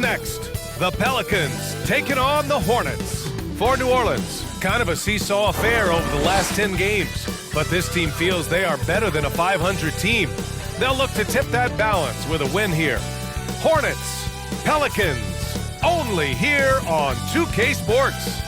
next, the Pelicans taking on the Hornets. For New Orleans, kind of a seesaw affair over the last 10 games, but this team feels they are better than a 500 team. They'll look to tip that balance with a win here. Hornets, Pelicans, only here on 2K Sports.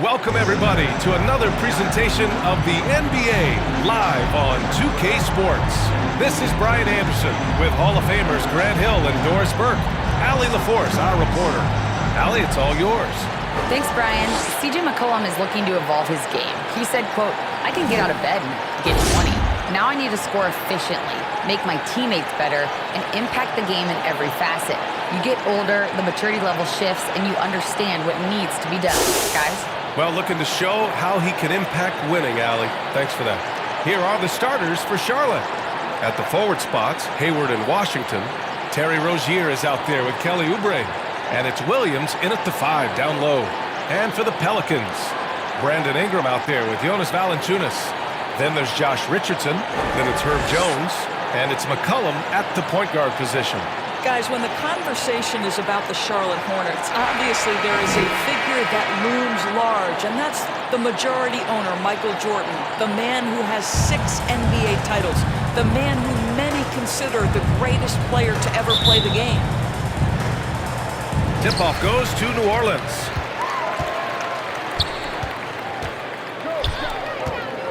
Welcome, everybody, to another presentation of the NBA live on 2K Sports. This is Brian Anderson with Hall of Famers Grant Hill and Doris Burke. Allie LaForce, our reporter. Allie, it's all yours. Thanks, Brian. CJ McCollum is looking to evolve his game. He said, quote, "I can get out of bed and get 20. Now I need to score efficiently, make my teammates better, and impact the game in every facet. You get older, the maturity level shifts, and you understand what needs to be done." Guys? Well, looking to show how he can impact winning, Allie. Thanks for that. Here are the starters for Charlotte. At the forward spots, Hayward and Washington. Terry Rozier is out there with Kelly Oubre. And it's Williams in at the 5 down low. And for the Pelicans, Brandon Ingram out there with Jonas Valanciunas. Then there's Josh Richardson. Then it's Herb Jones. And it's McCollum at the point guard position. Guys, when the conversation is about the Charlotte Hornets, obviously there is a figure that looms large, and that's the majority owner, Michael Jordan, the man who has 6 NBA titles, the man who many consider the greatest player to ever play the game. Tip-off goes to New Orleans.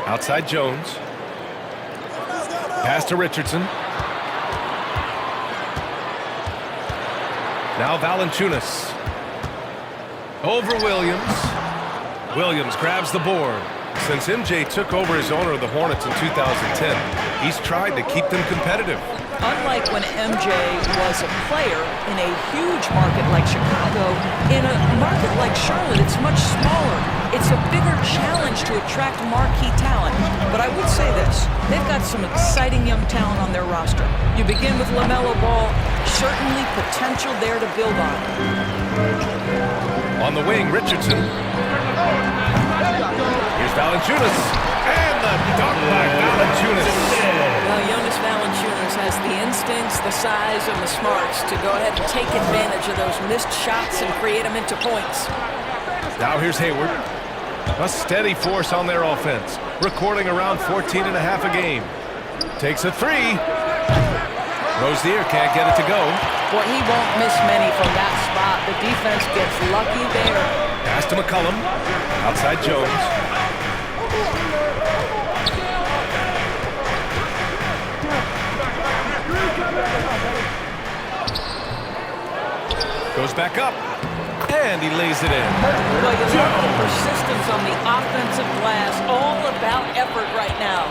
Outside Jones. Pass to Richardson. Now Valanciunas. Over Williams. Williams grabs the board. Since MJ took over as owner of the Hornets in 2010, he's tried to keep them competitive. Unlike when MJ was a player in a huge market like Chicago, in a market like Charlotte, it's much smaller. It's a bigger challenge to attract marquee talent. But I would say this, they've got some exciting young talent on their roster. You begin with LaMelo Ball, certainly potential there to build on. On the wing, Richardson. Here's Valanciunas. And the dunk by Valanciunas. Well, Jonas Valanciunas has the instincts, the size, and the smarts to go ahead and take advantage of those missed shots and create them into points. Now here's Hayward. A steady force on their offense, recording around 14.5 a game. Takes a 3. Rozier can't get it to go. Well, he won't miss many from that spot. The defense gets lucky there. Pass to McCollum. Outside Jones. Goes back up. And he lays it in. Well, you love the persistence on the offensive glass. All about effort right now.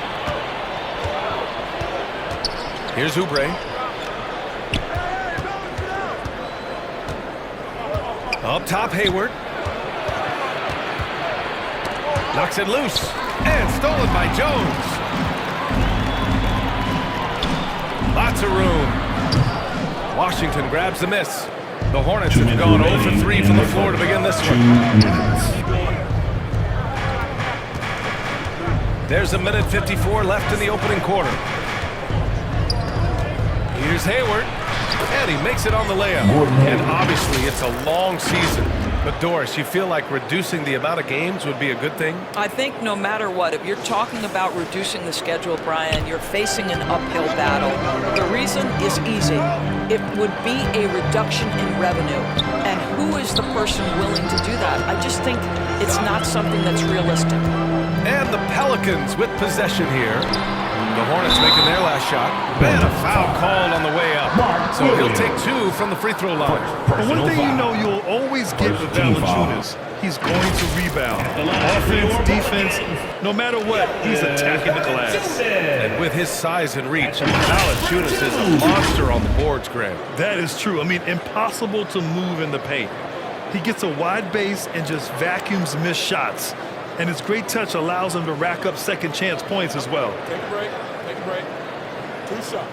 Here's Oubre. Up top, Hayward. Knocks it loose. And stolen by Jones. Lots of room. Washington grabs the miss. The Hornets have gone 0 for 3 from the floor to begin this one. There's 1:54 left in the opening quarter. Here's Hayward. And he makes it on the layup. And obviously it's a long season. But Doris, you feel like reducing the amount of games would be a good thing? I think no matter what, if you're talking about reducing the schedule, Brian, you're facing an uphill battle. The reason is easy. It would be a reduction in revenue. And who is the person willing to do that? I just think it's not something that's realistic. And the Pelicans with possession here. The Hornets making their last shot. And a foul called on the way up. So he'll take 2 from the free throw line. But one thing you know you'll always get with Valanciunas, he's going to rebound. Offense, defense, no matter what, he's attacking the glass. And with his size and reach, Valanciunas is a monster on the boards, Grant. That is true. I mean, impossible to move in the paint. He gets a wide base and just vacuums missed shots. And his great touch allows him to rack up second chance points as well. Take a break. Take a break. 2 shots.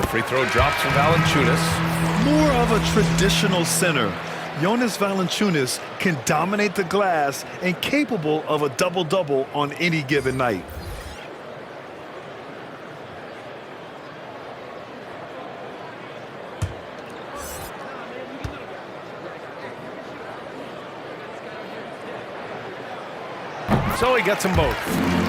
The free throw drops for Valanciunas. More of a traditional center. Jonas Valanciunas can dominate the glass and capable of a double-double on any given night. So he gets them both.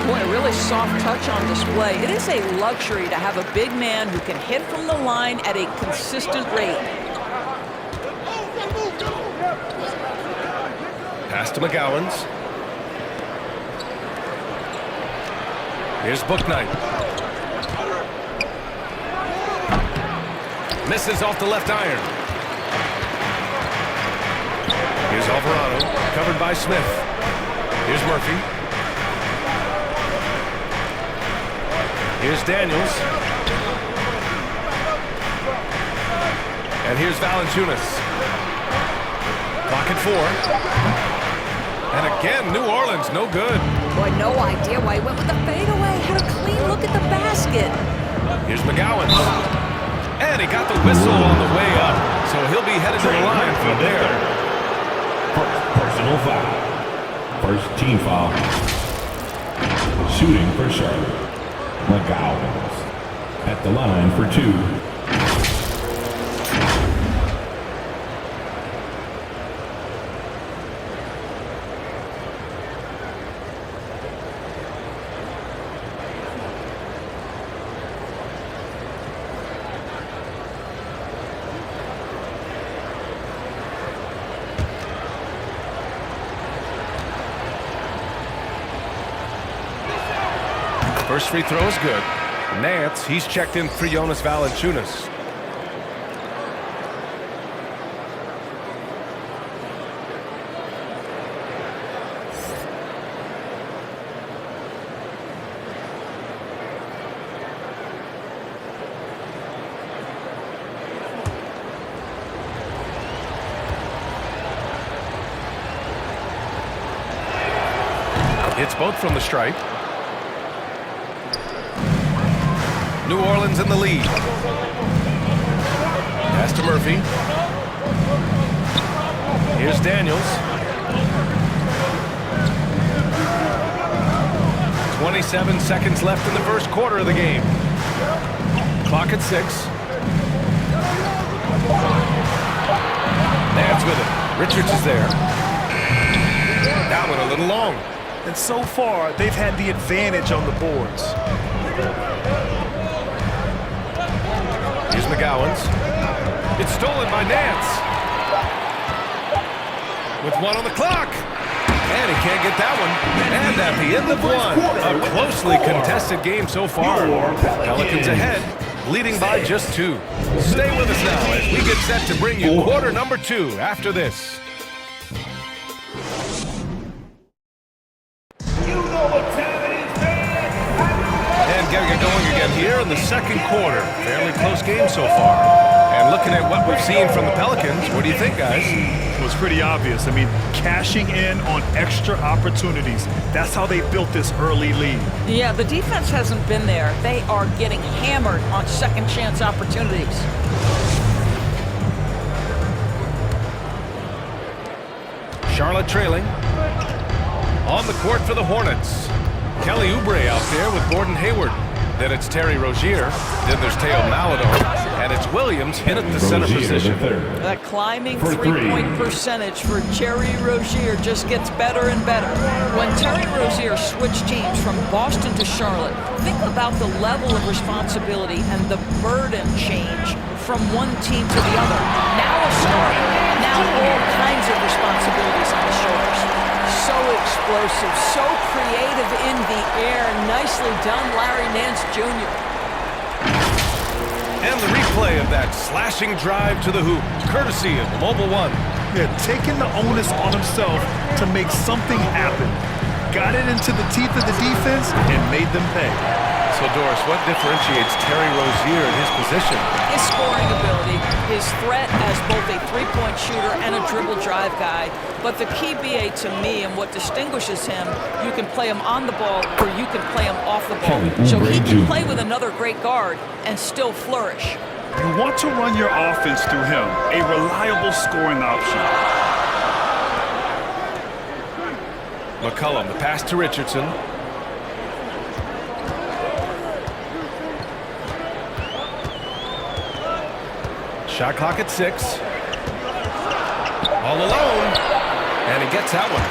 Boy, a really soft touch on display. It is a luxury to have a big man who can hit from the line at a consistent rate. Pass to McGowans. Here's Bouknight. Misses off the left iron. Here's Alvarado, covered by Smith. Here's Murphy. Here's Daniels. And here's Valanciunas. Clock at 4. And again, New Orleans, no good. Boy, no idea why he went with the fadeaway. Had a clean look at the basket. Here's McGowans. And he got the whistle on the way up. So he'll be headed to the line from there. Personal foul. First team foul. Shooting for Charlotte. McGowans at the line for 2. First free throw is good. Nance, he's checked in for Jonas Valanciunas. Hits both from the stripe. New Orleans in the lead. Pass to Murphy. Here's Daniels. 27 seconds left in the first quarter of the game. Clock at 6. Nance with it. Richards is there. That one a little long. And so far, they've had the advantage on the boards. Here's McGowans. It's stolen by Nance. With 1 on the clock. And he can't get that one. And at the end of 1, a closely contested game so far. Pelicans ahead, leading by just 2. Stay with us now as we get set to bring you quarter number 2 after this. Get going again here in the second quarter. Fairly close game so far. And looking at what we've seen from the Pelicans, what do you think, guys? It was pretty obvious. I mean, cashing in on extra opportunities. That's how they built this early lead. Yeah, the defense hasn't been there. They are getting hammered on second chance opportunities. Charlotte trailing. On the court for the Hornets. Kelly Oubre out there with Gordon Hayward. Then it's Terry Rozier. Then there's Theo Maledon. And it's Williams in at the center position. That climbing three-point percentage for Terry Rozier just gets better and better. When Terry Rozier switched teams from Boston to Charlotte, think about the level of responsibility and the burden change from one team to the other. Now a starter. Now all kinds of responsibilities on his shoulders. So explosive, so creative in the air. Nicely done, Larry Nance Jr. And the replay of that slashing drive to the hoop, courtesy of Mobile One. Yeah, taking the onus on himself to make something happen. Got it into the teeth of the defense and made them pay. So, Doris, what differentiates Terry Rozier in his position? His scoring ability, his threat as both a three-point shooter and a dribble drive guy. But the key, BA, to me, and what distinguishes him, you can play him on the ball or you can play him off the ball. So he can play with another great guard and still flourish. You want to run your offense through him, a reliable scoring option. McCollum, the pass to Richardson. Shot clock at 6. All alone. And he gets that one.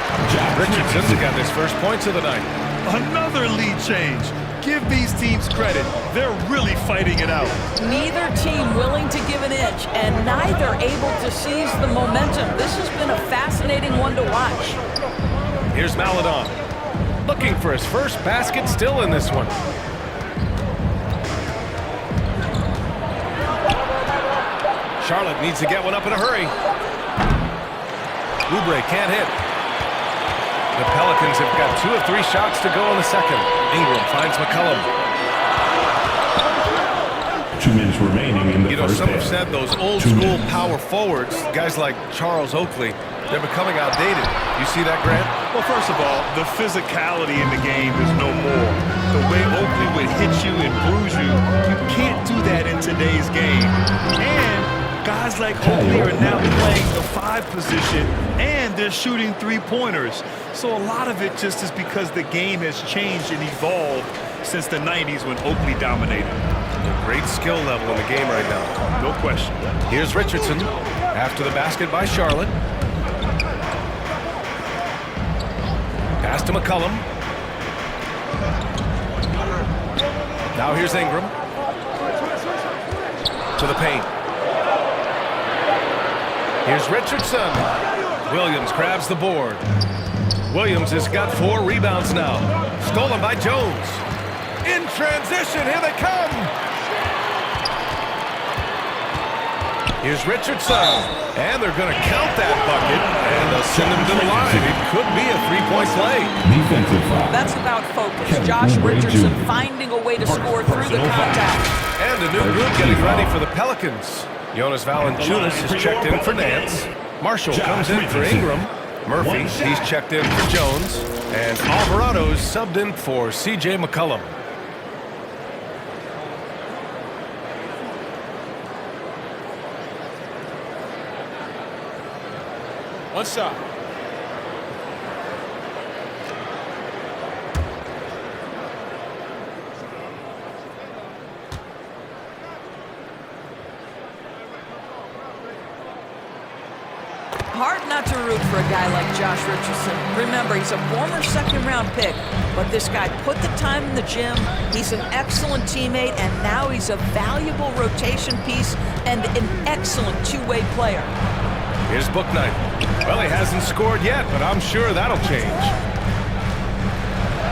Richardson's got his first points of the night. Another lead change. Give these teams credit. They're really fighting it out. Neither team willing to give an inch, and neither able to seize the momentum. This has been a fascinating one to watch. Here's Maledon. Looking for his first basket still in this one. Charlotte needs to get one up in a hurry. Oubre can't hit. The Pelicans have got 2 of 3 shots to go in the second. Ingram finds McCollum. 2 minutes remaining in the first some half. have said those old-school power forwards, guys like Charles Oakley, they're becoming outdated. You see that, Grant? Well, first of all, the physicality in the game is no more. The way Oakley would hit you and bruise you, you can't do that in today's game. And guys like Oakley are now playing the 5 position, and they're shooting 3-pointers. So a lot of it just is because the game has changed and evolved since the 90s when Oakley dominated. A great skill level in the game right now. No question. Here's Richardson after the basket by Charlotte. Pass to McCollum. Now here's Ingram. To the paint. Here's Richardson. Williams grabs the board. Williams has got 4 rebounds now. Stolen by Jones. In transition, here they come. Here's Richardson. And they're going to count that bucket. And they'll send him to the line. It could be a 3-point play. Defensive foul. That's about focus. Josh Richardson finding a way to score through the contact. And a new group getting ready for the Pelicans. Jonas Valanciunas is checked in for Nance. Marshall comes in for Ingram. Murphy, he's checked in for Jones. And Alvarado's subbed in for C.J. McCollum. One shot. Hard not to root for a guy like Josh Richardson. Remember, he's a former second-round pick, but this guy put the time in the gym. He's an excellent teammate, and now he's a valuable rotation piece and an excellent two-way player. Here's Bouknight. Well, he hasn't scored yet, but I'm sure that'll change.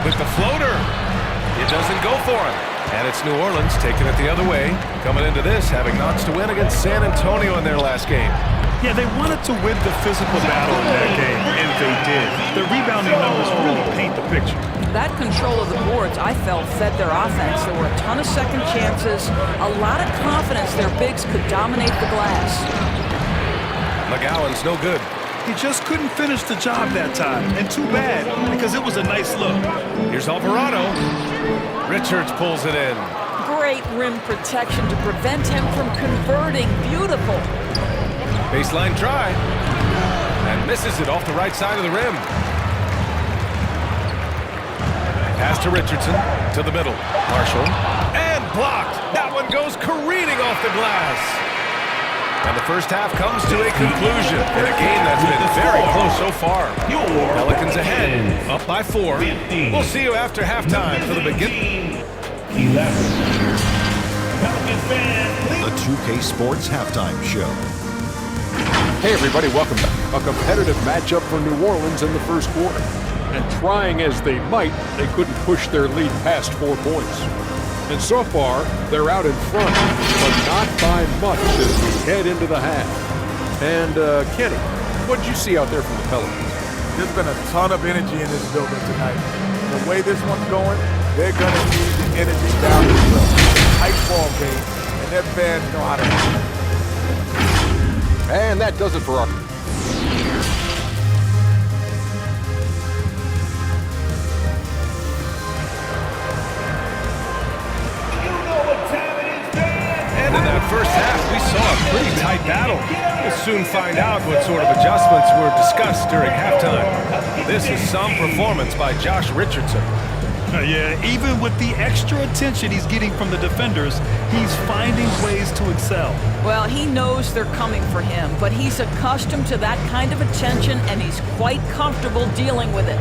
With the floater, it doesn't go for him. And it's New Orleans taking it the other way, coming into this, having knots to win against San Antonio in their last game. Yeah, they wanted to win the physical battle in that game, and they did. The rebounding numbers really paint the picture. That control of the boards, I felt, fed their offense. There were a ton of second chances, a lot of confidence their bigs could dominate the glass. McGowan's no good. He just couldn't finish the job that time, and too bad, because it was a nice look. Here's Alvarado. Richards pulls it in. Great rim protection to prevent him from converting. Beautiful. Baseline drive. And misses it off the right side of the rim. Pass to Richardson. To the middle. Marshall. And blocked. That one goes careening off the glass. And the first half comes to a conclusion in a game that's been very close so far. Pelicans ahead, up by 4. We'll see you after halftime for the beginning. 11. Pelicans fan, The 2K Sports Halftime Show. Hey everybody, welcome back. A competitive matchup for New Orleans in the first quarter. And trying as they might, they couldn't push their lead past 4 points. And so far, they're out in front, but not by much as we head into the half. And Kenny, what did you see out there from the Pelicans? There's been a ton of energy in this building tonight. The way this one's going, they're going to need to energy down the stretch. Tight ball game, and their fans know how to handle it. And that does it for our... And in that first half, we saw a pretty tight battle. We'll soon find out what sort of adjustments were discussed during halftime. This is some performance by Josh Richardson. Yeah, even with the extra attention he's getting from the defenders, he's finding ways to excel. Well, he knows they're coming for him, but he's accustomed to that kind of attention, and he's quite comfortable dealing with it.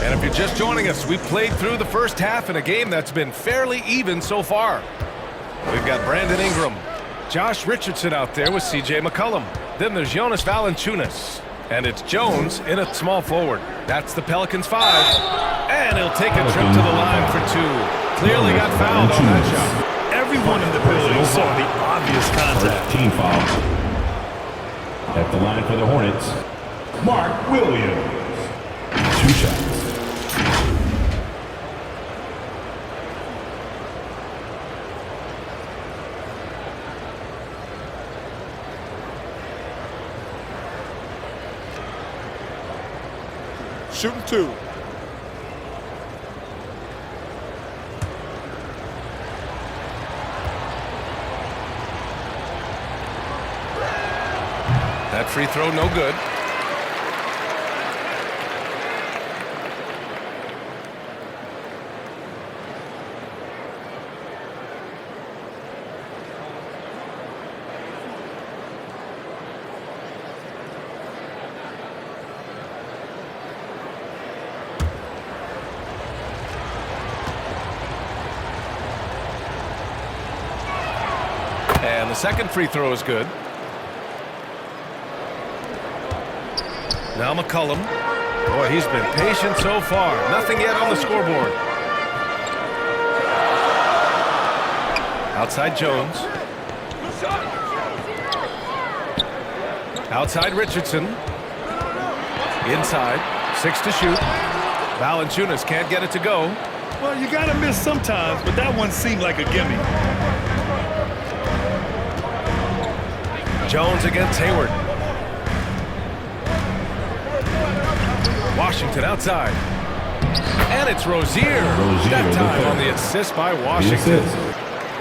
And if you're just joining us, we played through the first half in a game that's been fairly even so far. We've got Brandon Ingram, Josh Richardson out there with C.J. McCollum. Then there's Jonas Valanciunas. And it's Jones in at small forward. That's the Pelicans 5. And he'll take a trip to the line for 2. Clearly got fouled on that shot. Everyone in the building saw the obvious contact. Team foul. At the line for the Hornets, Mark Williams. 2 shots. Shooting 2. That free throw no good. And the second free throw is good. Now McCollum. Boy, he's been patient so far. Nothing yet on the scoreboard. Outside Jones. Outside Richardson. Inside. 6 to shoot. Valanciunas can't get it to go. Well, you gotta miss sometimes, but that one seemed like a gimme. Jones against Hayward. Washington outside. And it's Rozier. That time on the assist by Washington.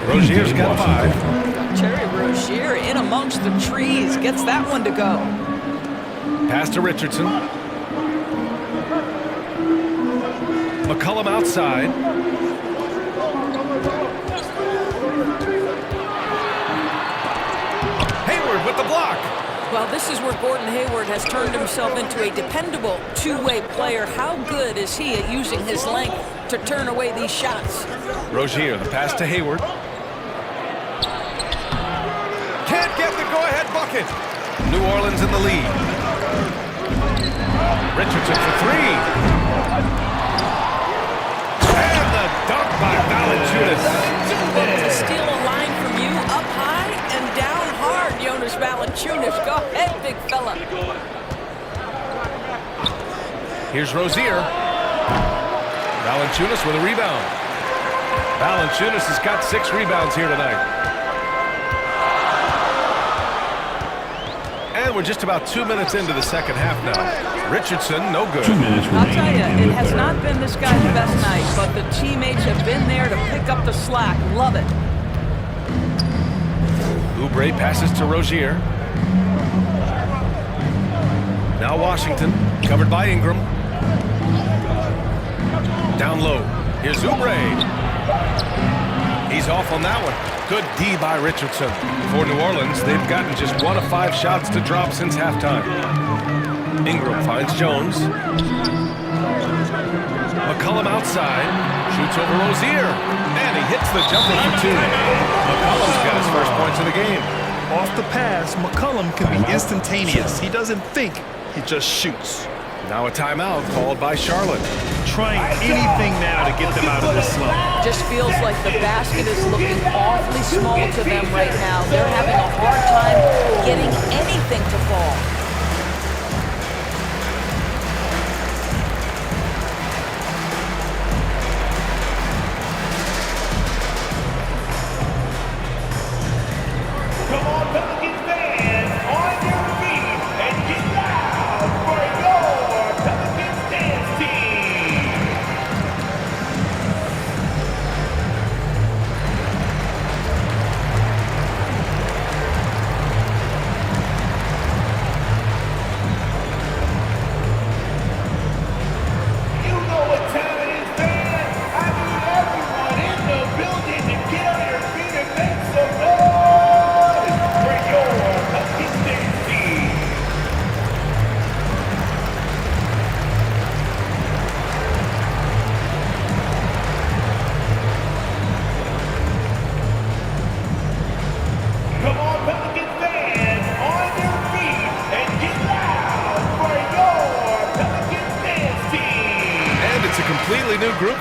Rozier's got 5. Terry Rozier in amongst the trees gets that one to go. Pass to Richardson. McCollum outside. Hayward with the block. Well, this is where Gordon Hayward has turned himself into a dependable two-way player. How good is he at using his length to turn away these shots? Rozier, the pass to Hayward. Can't get the go-ahead bucket. New Orleans in the lead. Richardson for 3. And the dunk by Valanciunas. To steal a line from you, up high and down hard, Jonas Valanciunas. Go ahead, big fella. Here's Rozier. Valanciunas with a rebound. Valanciunas has got 6 rebounds here tonight. And we're just about 2 minutes into the second half now. Richardson, no good. 2 minutes I'll tell you, remaining in it the has third. not been this guy's best night, but the teammates have been there to pick up the slack. Love it. Oubre passes to Rozier. Now Washington, covered by Ingram. Down low. Here's Oubre. He's off on that one. Good D by Richardson. For New Orleans, they've gotten just 1 of 5 shots to drop since halftime. Ingram finds Jones. McCollum outside. Shoots over Rozier. And he hits the jumper for 2. McCollum's got his first points of the game. Off the pass, McCollum can be instantaneous. He doesn't think, he just shoots. Now a timeout called by Charlotte. Trying anything now to get them out of this slump. Just feels like the basket is looking awfully small to them right now. They're having a hard time getting anything to fall.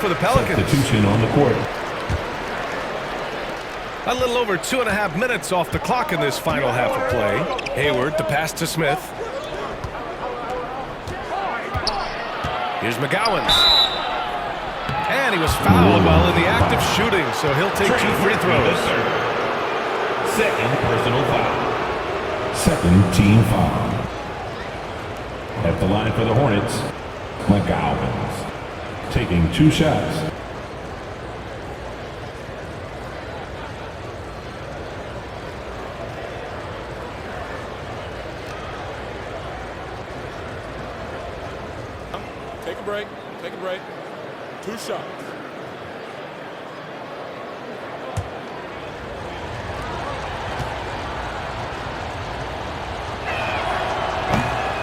for the Pelicans. Substitution on the court. A little over 2.5 minutes off the clock in this final half of play. Hayward, the pass to Smith. Here's McGowan. And he was fouled while in the act of shooting, so he'll take 2 free throws. Second personal foul. Second team foul. At the line for the Hornets, McGowan taking 2 shots. Take a break. Take a break. 2 shots.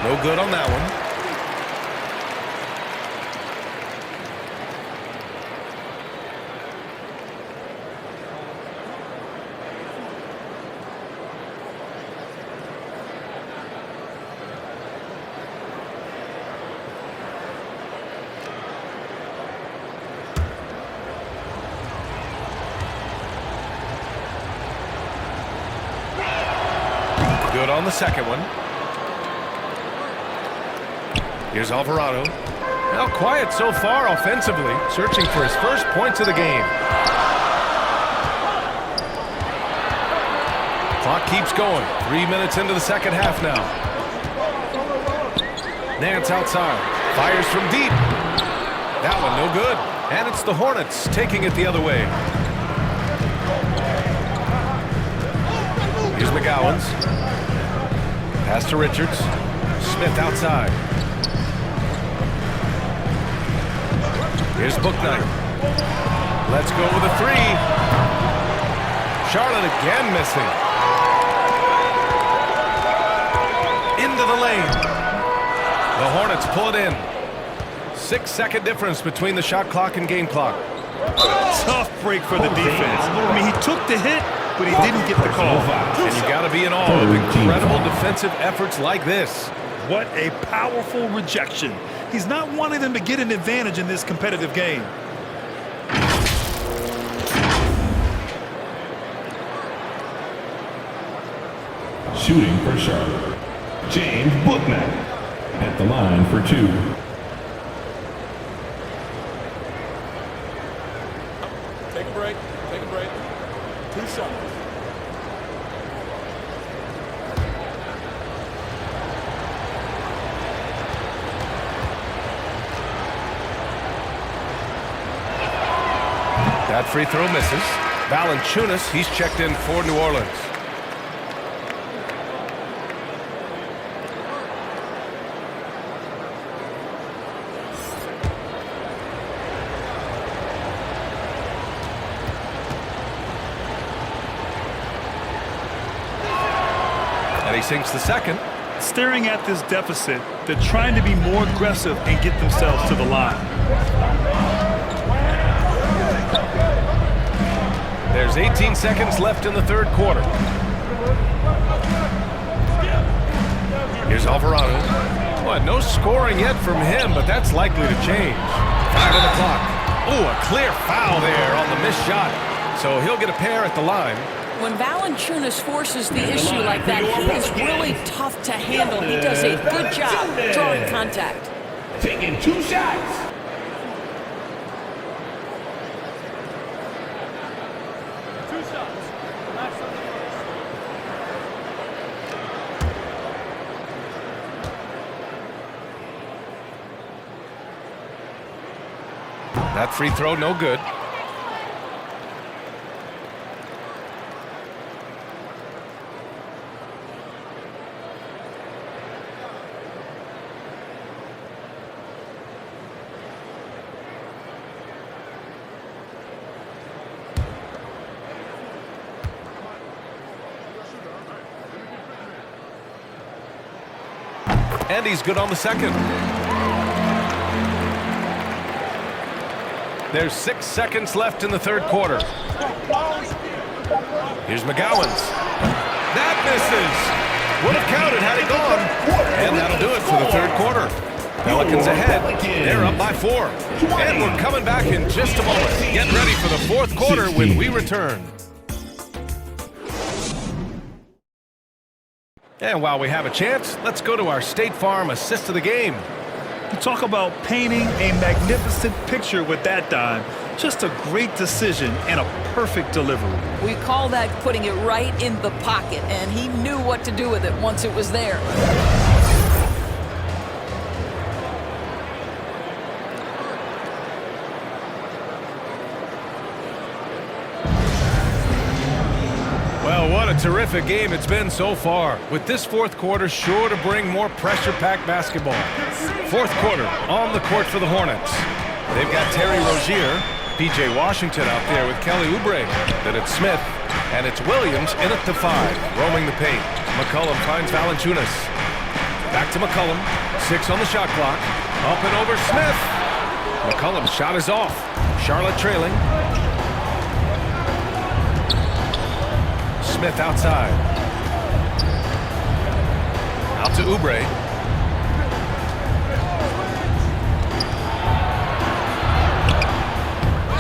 No good on that one. Good on the second one. Here's Alvarado. Now quiet so far offensively, searching for his first points of the game. Clock keeps going. 3 minutes into the second half now. Nance outside. Fires from deep. That one no good. And it's the Hornets taking it the other way. Here's McGowan's. Pass to Richards. Smith outside. Here's Bouknight. Let's go with a 3. Charlotte again missing. Into the lane. The Hornets pull it in. 6-second difference between the shot clock and game clock. Tough break for the defense. I mean, he took the hit, but he didn't get the call. And you got to be in awe of incredible defensive efforts like this. What a powerful rejection. He's not wanting them to get an advantage in this competitive game. Shooting for Charlotte, James Bouknight at the line for 2. Take a break. Take a break. 2 shots. That free throw misses. Valanciunas, he's checked in for New Orleans. And he sinks the second. Staring at this deficit, they're trying to be more aggressive and get themselves to the line. There's 18 seconds left in the third quarter. Here's Alvarado. Well, no scoring yet from him, but that's likely to change. 5 on the clock. Oh, a clear foul there on the missed shot. So he'll get a pair at the line. When Valanciunas forces the issue like that, he is really tough to handle. He does a good job drawing contact. Taking 2 shots. That free throw, no good. And he's good on the second. There's 6 seconds left in the third quarter. Here's McGowan's. That misses. Would have counted had he gone. And that'll do it for the third quarter. Pelicans ahead. They're up by 4. And we're coming back in just a moment. Get ready for the fourth quarter when we return. And while we have a chance, let's go to our State Farm assist of the game. You talk about painting a magnificent picture with that dime. Just a great decision and a perfect delivery. We call that putting it right in the pocket, and he knew what to do with it once it was there. Well, what a terrific game it's been so far, with this fourth quarter sure to bring more pressure-packed basketball. Fourth quarter on the court for the Hornets. They've got Terry Rozier, P.J. Washington out there with Kelly Oubre. Then it's Smith, and it's Williams in at the 5, roaming the paint. McCollum finds Valanciunas. Back to McCollum, 6 on the shot clock. Up and over Smith. McCollum's shot is off. Charlotte trailing. Smith outside. Out to Oubre.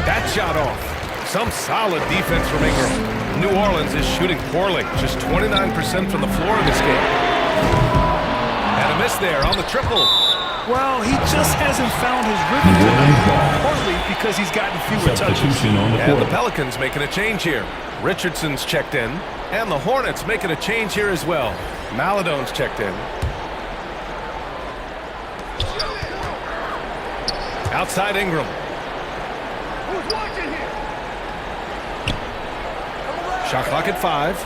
That shot off. Some solid defense from Ingram. New Orleans is shooting poorly. Just 29% from the floor in this game. And a miss there on the triple. Well, he just hasn't found his rhythm tonight, partly because he's gotten fewer touches. And the Pelicans making a change here. Richardson's checked in, and the Hornets making a change here as well. Maladone's checked in. Outside Ingram. Shot clock at 5.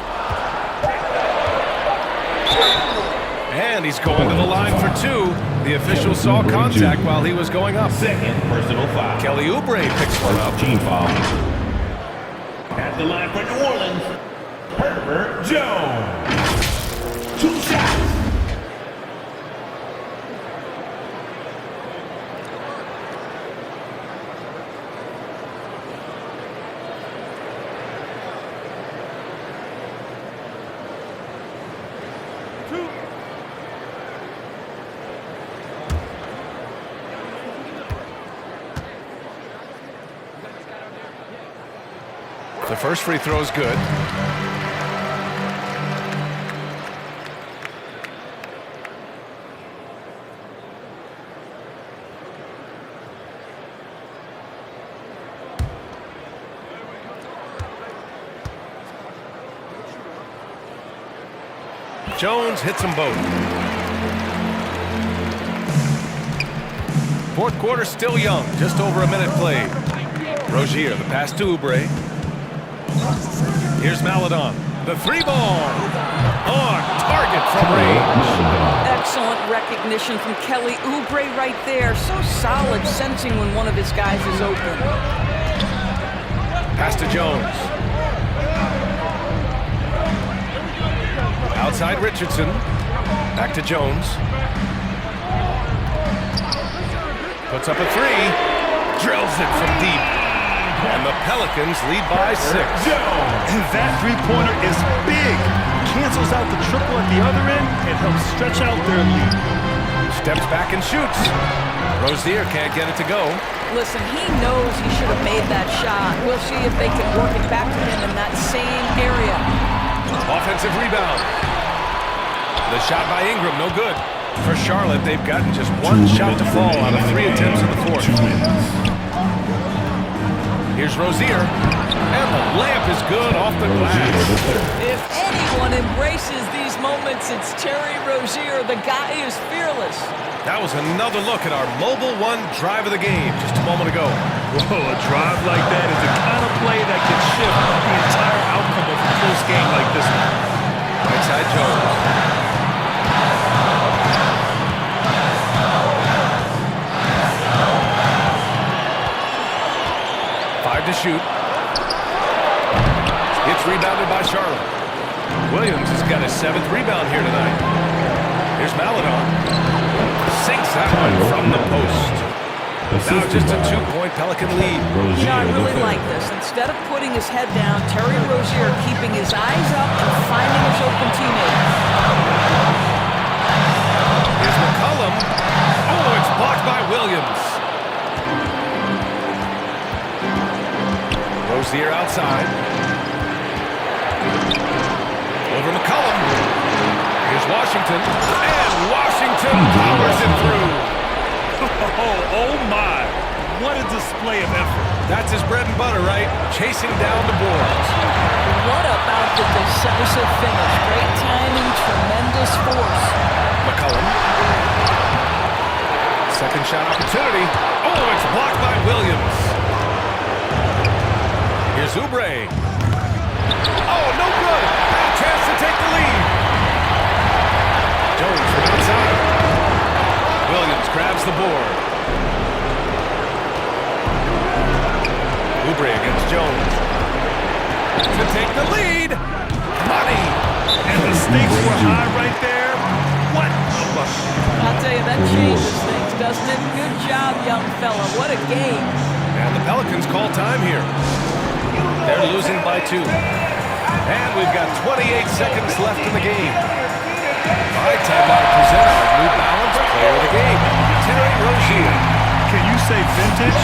And he's going to the line for 2. The official saw contact while he was going up. Second personal foul. Kelly Oubre picks one up. Team foul. At the line for New Orleans, Herbert Jones. 2 shots. The first free throw is good. Jones hits them both. Fourth quarter still young, just over a minute played. Rozier, the pass to Oubre. Here's Maladon. The 3-ball. On target from range. Excellent recognition from Kelly Oubre right there. So solid, sensing when one of his guys is open. Pass to Jones. Outside Richardson. Back to Jones. Puts up a 3. Drills it from deep. And the Pelicans lead by 6. And that three-pointer is big. Cancels out the triple at the other end and helps stretch out their lead. Steps back and shoots. Rozier can't get it to go. Listen, he knows he should have made that shot. We'll see if they can work it back to him in that same area. Offensive rebound. The shot by Ingram, no good. For Charlotte, they've gotten just 1 shot to fall out of 3 attempts in the fourth. Here's Rozier, and the layup is good off the glass. If anyone embraces these moments, it's Terry Rozier. The guy is fearless. That was another look at our Mobile One drive of the game just a moment ago. Whoa, a drive like that is the kind of play that can shift the entire outcome of a close game like this one. Right side Jones. To shoot. It's rebounded by Charlotte. Williams has got his 7th rebound here tonight. Here's Maladon. Sinks that one from the post. Now just a 2-point Pelican lead. You know, I really like this. Instead of putting his head down, Terry Rozier keeping his eyes up and finding his open teammates. Here's McCollum. Oh, it's blocked by Williams. Rozier outside. Over McCollum. Here's Washington. And Washington powers it through. Oh my. What a display of effort. That's his bread and butter, right? Chasing down the boards. What about the decisive finish? Great timing, tremendous force. McCollum. Second shot opportunity. Oh, it's blocked by Williams. Here's Oubre. Oh, no good. Now a chance to take the lead. Jones from outside. Williams grabs the board. Oubre against Jones. To take the lead. Money. And the stakes were high right there. What a bucket. I'll tell you, that changes things, doesn't it? Good job, young fella. What a game. And the Pelicans call time here. They're losing by 2. And we've got 28 seconds left in the game. My time now to present our New Balance player of the game, Terry Rozier. Can you say vintage?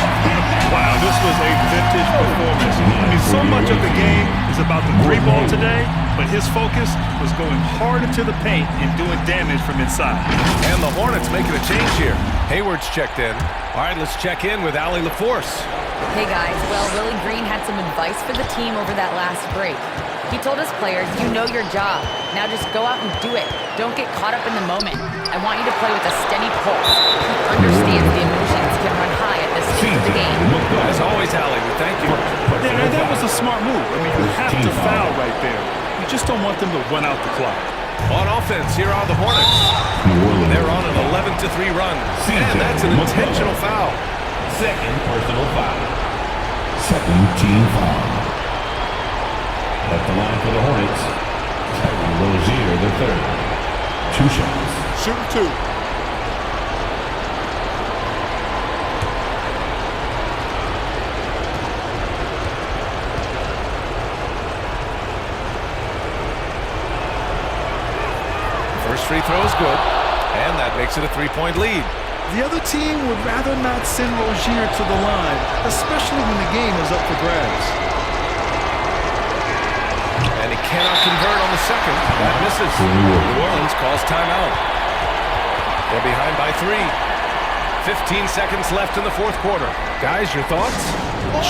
Wow, this was a vintage performance. I mean, so much of the game is about the three ball today, but his focus was going hard into the paint and doing damage from inside. And the Hornets making a change here. Hayward's checked in. All right, let's check in with Allie LaForce. Hey guys, well, Willie Green had some advice for the team over that last break. He told his players, you know your job. Now just go out and do it. Don't get caught up in the moment. I want you to play with a steady pulse. He understands the emotions can run high at this stage of the game. As always, Allie, we thank you. Yeah, that was a smart move. I mean, you have to foul right there. You just don't want them to run out the clock. On offense, here are the Hornets. They're on an 11-3 run. And that's an intentional foul. Second personal foul. Second team foul. At the line for the Hornets, Terry Rozier the third. 2 shots. Shoot 2. First free throw is good. And that makes it a 3-point lead. The other team would rather not send Rozier to the line, especially when the game is up for grabs. And he cannot convert on the second. That misses. New Orleans calls timeout. They're behind by 3. 15 seconds left in the fourth quarter. Guys, your thoughts?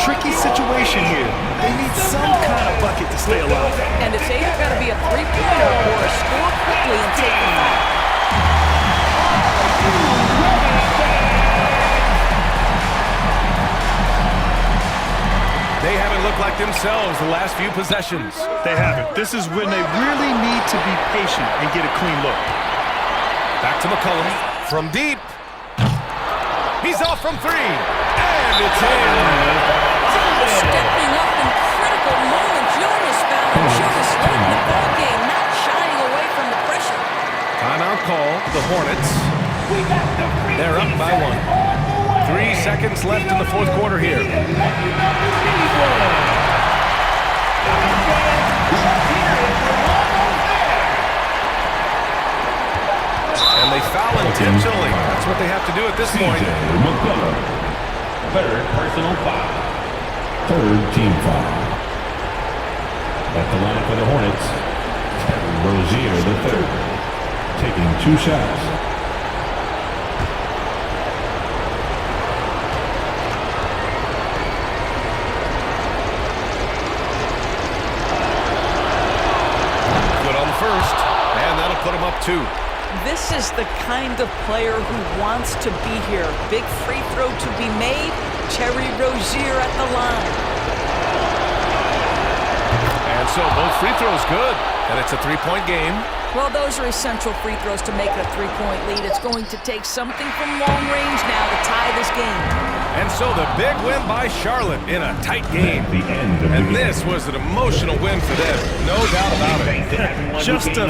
Tricky situation here. They need some kind of bucket to stay alive. And it's either got to be a three-pointer or a score quickly and take the lead. They haven't looked like themselves the last few possessions. They haven't. This is when they really need to be patient and get a clean look. Back to McCollum from deep. He's off from 3. And it's in. Stepping up in critical moments. Jonas found just late in the ball game, not shying away from the pressure. Timeout call, the Hornets. They're up by 1. 3 seconds left in the fourth quarter here. And they foul intentionally. That's what they have to do at this point. Third personal foul. Third team foul. At the line for the Hornets, Terry Rozier the third. Taking 2 shots. Good on the first. And that'll put him up 2. This is the kind of player who wants to be here. Big free throw to be made. Terry Rozier at the line. And so both free throws good. And it's a 3-point game. Well, those are essential free throws to make it a 3-point lead. It's going to take something from long range now to tie this game. And so the big win by Charlotte in a tight game. The end of the And game. this was an emotional win for them. No doubt about it. Just a